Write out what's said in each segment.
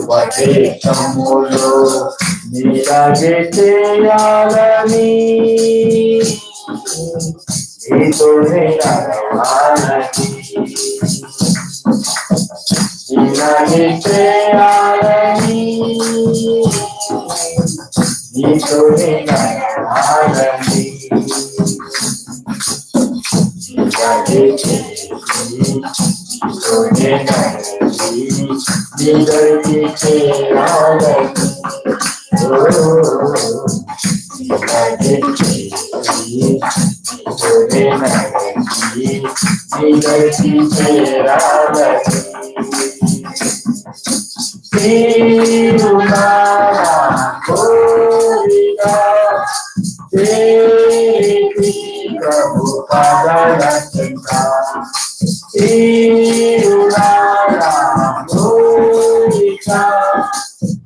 ఉపదేశములో నీలాగే చేయాలని నీతోనే నడవాలని నీలాగే చేయాలని నీతోనే నడవాలని నీలాగే చేసి నీతోనే నడవి నీదరికి చేయాలని నీలాగే చేసి నీతోనే నడవి నీదరికి చేయాలని తీరునా కోరిక చేరి ప్రభు పదలచక తీరునా కోరిక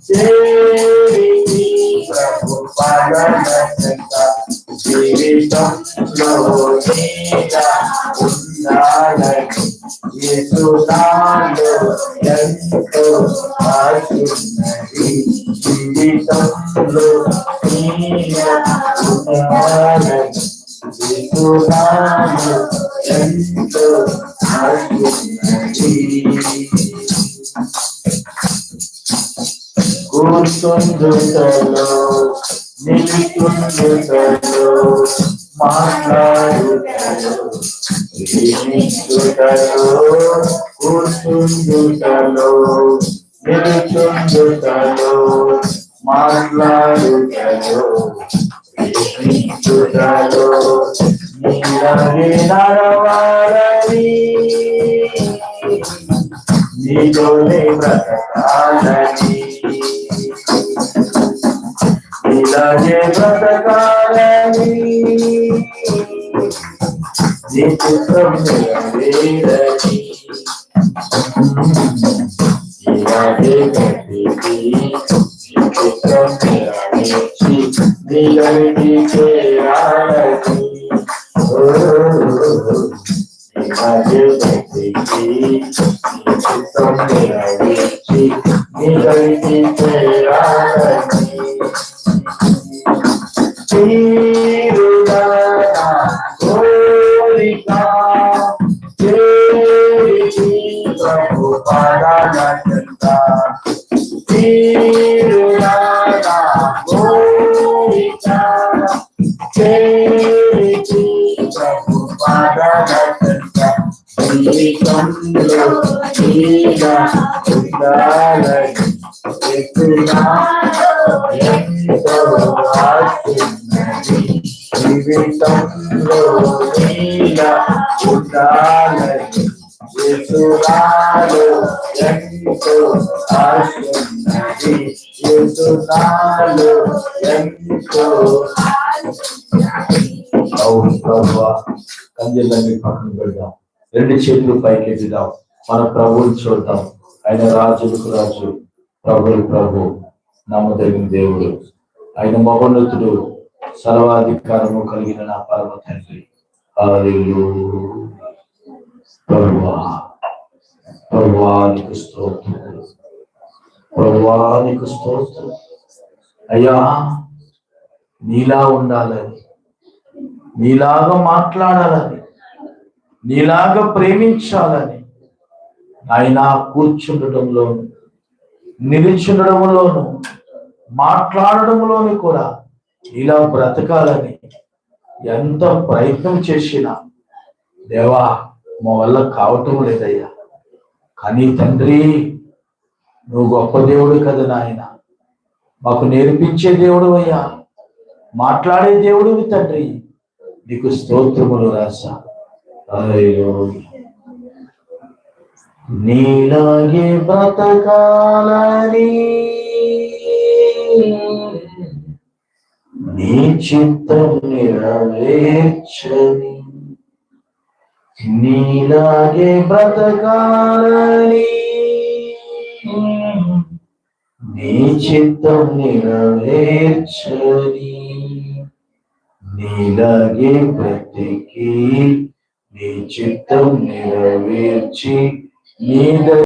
చేరి ప్రభు పదలచక జీవితంలో నీగా ఉండాలని యేసునాలో ఎంతో ఆశున్నది జీవితంలో నీగా ఉండాలని యేసునాలో ఎంతో ఆశున్నది కూర్చుందుటలో నిలుచుందుటలో మాట్లాడుటలో జీవించుటలో కూర్చుందుటలో నిలుచుందుటలో మాట్లాడుటలో జీవించుటలో నీలాగే నడవాలని నీతోనే బ్రతకాలని నీలాగే బ్రతకాలని నీ చిత్రం నెరవేరని నీలాగే బ్రతికి నీ చిత్రం నెరవేర్చి నీలాగే చేయాలని నీలాగే బ్రతికి నీ చిత్రం నెరవేర్చి నీలాగే చేయాలని తీరునా కోరిక చేరి ప్రభు పదలచక తీరునా కోరిక చేరి ప్రభు పదలచక జీవితంలో నీగా ఉండాలని ఎంతో ఆశున్నది జీవితంలో నీగా ఉండాలని యేసునాలో ఎంతో ఆశున్నది యేసునాలో ఎంతో అవును ప్రభువా. కంజలన్నీ పక్కన పెడదాం, రెండు చేతులు పైకి ఎత్తుదాం, మన ప్రభువుని చూద్దాం. ఆయన రాజులకు రాజు, ప్రభులు ప్రభు, నమ్మదగిన దేవుడు, ఆయన మహోన్నతుడు, సర్వాధికారము కలిగిన నా పరమ తండ్రి. హల్లెలూయా. ప్రభువా ప్రభువా నీకు స్తోత్రం, ప్రభువా నీకు స్తోత్రం. అయ్యా నీలా ఉండాలని, నీలాగా మాట్లాడాలని, నీలాగా ప్రేమించాలని ఆయన కూర్చుండటంలోను, నిలుచుండడంలోను, మాట్లాడడంలోను కూడా ఇలా బ్రతకాలని ఎంత ప్రయత్నం చేసినా దేవా మా వల్ల కావటం లేదయ్యా. కానీ తండ్రి నువ్వు గొప్ప దేవుడు కదా నాయన, మాకు నేర్పించే దేవుడు అయ్యా, మాట్లాడే దేవుడు తండ్రి. నీకు స్తోత్రములు రాసా. నీలాగే బ్రతకాలని నీ చిత్తం నెరవేర్చని, నీలాగే బ్రతకాలని నీ చిత్తం నెరవేర్చని, నీలాగే బ్రతికి నీ చిత్తం నెరవేర్చి నీ